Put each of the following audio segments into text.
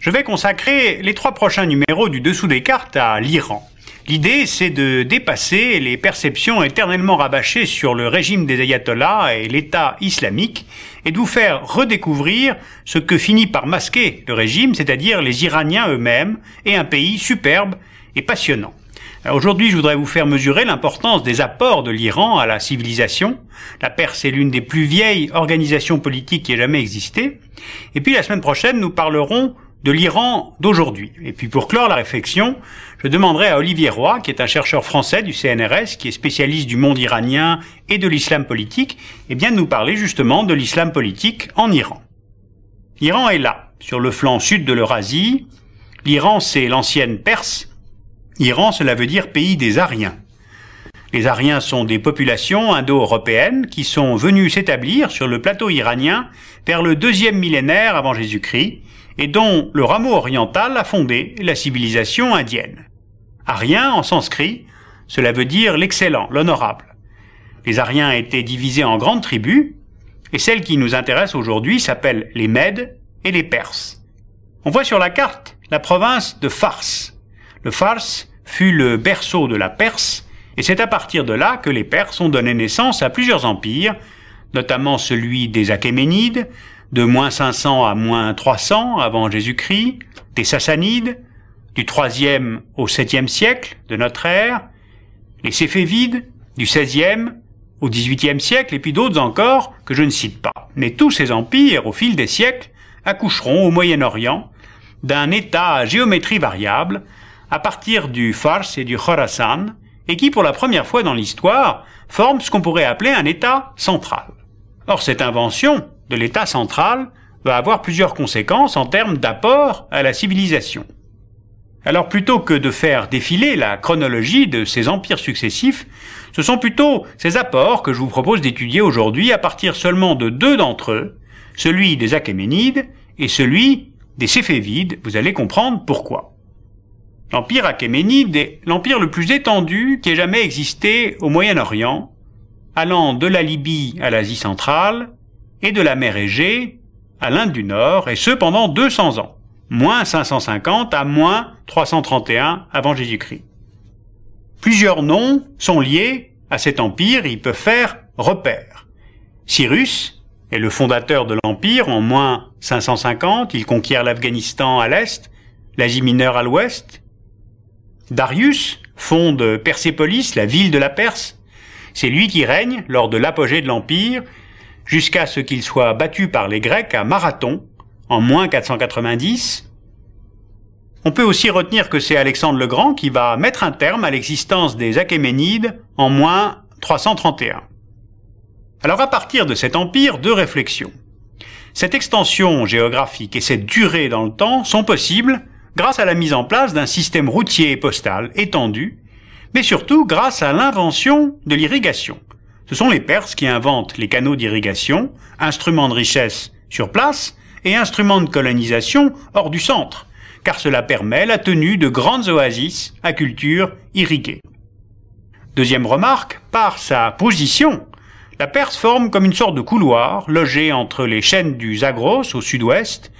Je vais consacrer les 3 prochains numéros du Dessous des cartes à l'Iran. L'idée, c'est de dépasser les perceptions éternellement rabâchées sur le régime des ayatollahs et l'État islamique et de vous faire redécouvrir ce que finit par masquer le régime, c'est-à-dire les Iraniens eux-mêmes et un pays superbe et passionnant. Aujourd'hui, je voudrais vous faire mesurer l'importance des apports de l'Iran à la civilisation. La Perse est l'une des plus vieilles organisations politiques qui ait jamais existé. Et puis la semaine prochaine, nous parlerons de l'Iran d'aujourd'hui. Et puis pour clore la réflexion, je demanderai à Olivier Roy, qui est un chercheur français du CNRS, qui est spécialiste du monde iranien et de l'islam politique, de nous parler justement de l'islam politique en Iran. L'Iran est là, sur le flanc sud de l'Eurasie. L'Iran, c'est l'ancienne Perse. Iran, cela veut dire pays des Aryens. Les Aryens sont des populations indo-européennes qui sont venues s'établir sur le plateau iranien vers le 2e millénaire avant Jésus-Christ, et dont le rameau oriental a fondé la civilisation indienne. Aryen, en sanskrit, cela veut dire l'excellent, l'honorable. Les Aryens étaient divisés en grandes tribus, et celle qui nous intéresse aujourd'hui s'appelle les Mèdes et les Perses. On voit sur la carte la province de Fars. Le Fars fut le berceau de la Perse, et c'est à partir de là que les Perses ont donné naissance à plusieurs empires, notamment celui des Achéménides, de moins 500 à moins 300 avant Jésus-Christ, des Sassanides, du 3e au 7e siècle de notre ère, les Séfévides, du 16e au 18e siècle, et puis d'autres encore que je ne cite pas. Mais tous ces empires, au fil des siècles, accoucheront au Moyen-Orient d'un État à géométrie variable, à partir du Fars et du Khorasan, et qui, pour la première fois dans l'histoire, forment ce qu'on pourrait appeler un État central. Or, cette invention de l'État central va avoir plusieurs conséquences en termes d'apport à la civilisation. Alors plutôt que de faire défiler la chronologie de ces empires successifs, ce sont plutôt ces apports que je vous propose d'étudier aujourd'hui à partir seulement de 2 d'entre eux, celui des Achéménides et celui des Séfévides. Vous allez comprendre pourquoi. L'empire achéménide est l'empire le plus étendu qui ait jamais existé au Moyen-Orient, allant de la Libye à l'Asie centrale, et de la mer Égée à l'Inde du Nord, et ce pendant 200 ans, moins 550 à moins 331 avant Jésus-Christ. Plusieurs noms sont liés à cet empire, ils peuvent faire repère. Cyrus est le fondateur de l'empire en moins 550, il conquiert l'Afghanistan à l'est, l'Asie mineure à l'ouest. Darius fonde Persépolis, la ville de la Perse. C'est lui qui règne lors de l'apogée de l'empire, jusqu'à ce qu'il soit battu par les Grecs à Marathon, en moins 490. On peut aussi retenir que c'est Alexandre le Grand qui va mettre un terme à l'existence des Achéménides en moins 331. Alors à partir de cet empire, 2 réflexions. Cette extension géographique et cette durée dans le temps sont possibles grâce à la mise en place d'un système routier et postal étendu, mais surtout grâce à l'invention de l'irrigation. Ce sont les Perses qui inventent les canaux d'irrigation, instruments de richesse sur place et instruments de colonisation hors du centre, car cela permet la tenue de grandes oasis à culture irriguée. Deuxième remarque, par sa position, la Perse forme comme une sorte de couloir logé entre les chaînes du Zagros au sud-ouest,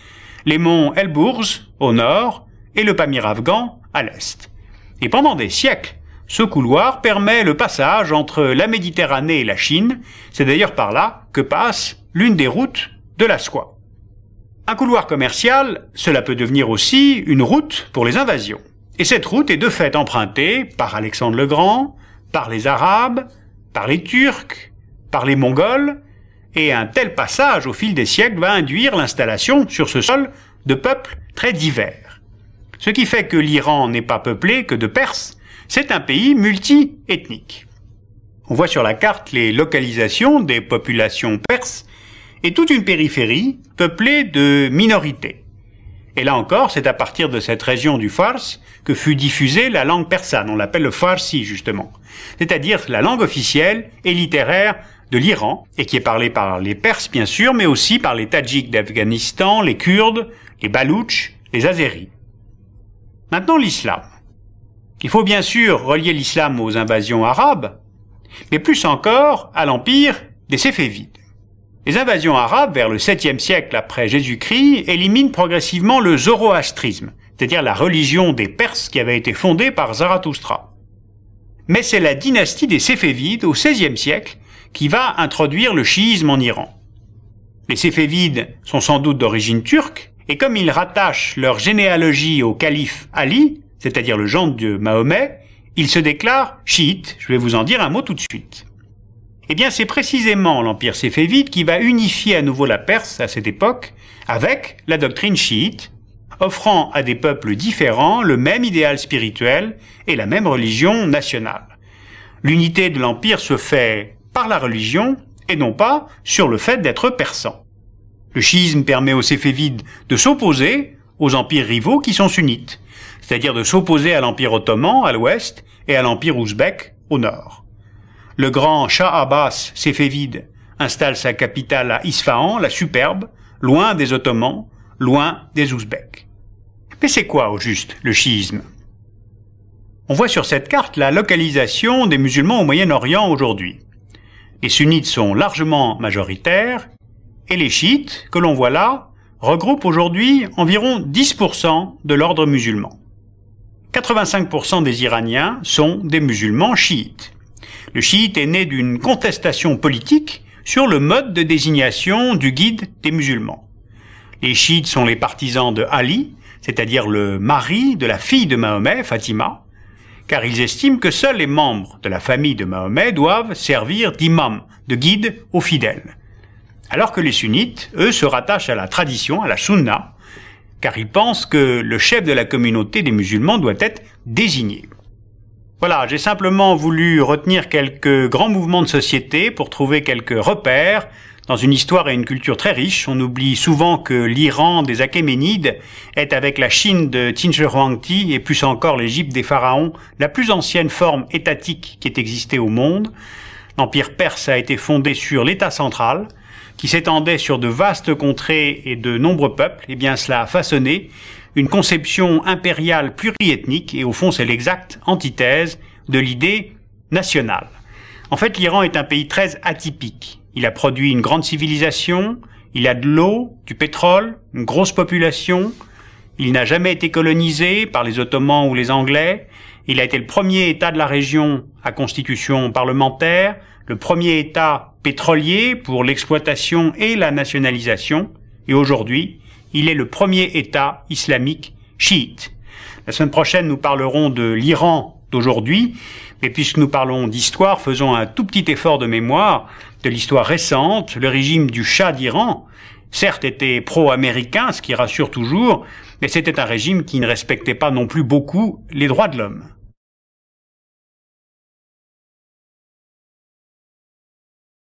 les monts Elbourz au nord et le Pamir afghan à l'est. Et pendant des siècles, ce couloir permet le passage entre la Méditerranée et la Chine. C'est d'ailleurs par là que passe l'une des routes de la soie. Un couloir commercial, cela peut devenir aussi une route pour les invasions. Et cette route est de fait empruntée par Alexandre le Grand, par les Arabes, par les Turcs, par les Mongols, et un tel passage au fil des siècles va induire l'installation sur ce sol de peuples très divers. Ce qui fait que l'Iran n'est pas peuplé que de Perses, c'est un pays multi-ethnique. On voit sur la carte les localisations des populations perses et toute une périphérie peuplée de minorités. Et là encore, c'est à partir de cette région du Fars que fut diffusée la langue persane, on l'appelle le Farsi justement, c'est-à-dire la langue officielle et littéraire de l'Iran, et qui est parlée par les Perses bien sûr, mais aussi par les Tadjiks d'Afghanistan, les Kurdes, les Baloutches, les Azéris. Maintenant l'islam. Il faut bien sûr relier l'islam aux invasions arabes, mais plus encore à l'empire des Séfévides. Les invasions arabes vers le 7e siècle après Jésus-Christ éliminent progressivement le zoroastrisme, c'est-à-dire la religion des Perses qui avait été fondée par Zarathustra. Mais c'est la dynastie des Séfévides au XVIe siècle qui va introduire le chiisme en Iran. Les Séfévides sont sans doute d'origine turque, et comme ils rattachent leur généalogie au calife Ali, c'est-à-dire le gendre de Mahomet, ils se déclarent chiites. Je vais vous en dire un mot tout de suite. Eh bien, c'est précisément l'empire séfévide qui va unifier à nouveau la Perse à cette époque avec la doctrine chiite, offrant à des peuples différents le même idéal spirituel et la même religion nationale. L'unité de l'empire se fait par la religion et non pas sur le fait d'être persan. Le chiisme permet aux Séfévides de s'opposer aux empires rivaux qui sont sunnites, c'est-à-dire de s'opposer à l'empire ottoman à l'ouest et à l'empire ouzbek au nord. Le grand Shah Abbas séfévide installe sa capitale à Isfahan, la superbe, loin des Ottomans, loin des Ouzbeks. Mais c'est quoi au juste le chiisme? On voit sur cette carte la localisation des musulmans au Moyen-Orient aujourd'hui. Les sunnites sont largement majoritaires et les chiites, que l'on voit là, regroupent aujourd'hui environ 10% de l'ordre musulman. 85% des Iraniens sont des musulmans chiites. Le chiite est né d'une contestation politique sur le mode de désignation du guide des musulmans. Les chiites sont les partisans de Ali, c'est-à-dire le mari de la fille de Mahomet, Fatima, car ils estiment que seuls les membres de la famille de Mahomet doivent servir d'imam, de guide aux fidèles. Alors que les sunnites, eux, se rattachent à la tradition, à la sunna, car ils pensent que le chef de la communauté des musulmans doit être désigné. Voilà, j'ai simplement voulu retenir quelques grands mouvements de société pour trouver quelques repères dans une histoire et une culture très riche. On oublie souvent que l'Iran des Achéménides est, avec la Chine de Qin Shi Huangdi et plus encore l'Égypte des pharaons, la plus ancienne forme étatique qui ait existé au monde. L'empire perse a été fondé sur l'État central, qui s'étendait sur de vastes contrées et de nombreux peuples. Eh bien, cela a façonné une conception impériale pluriethnique, et au fond, c'est l'exacte antithèse de l'idée nationale. En fait, l'Iran est un pays très atypique. Il a produit une grande civilisation, il a de l'eau, du pétrole, une grosse population, il n'a jamais été colonisé par les Ottomans ou les Anglais, il a été le premier État de la région à constitution parlementaire, le premier État pétrolier pour l'exploitation et la nationalisation, et aujourd'hui, il est le premier État islamique chiite. La semaine prochaine, nous parlerons de l'Iran d'aujourd'hui, mais puisque nous parlons d'histoire, faisons un tout petit effort de mémoire de l'histoire récente. Le régime du Shah d'Iran, certes, était pro-américain, ce qui rassure toujours, mais c'était un régime qui ne respectait pas non plus beaucoup les droits de l'homme.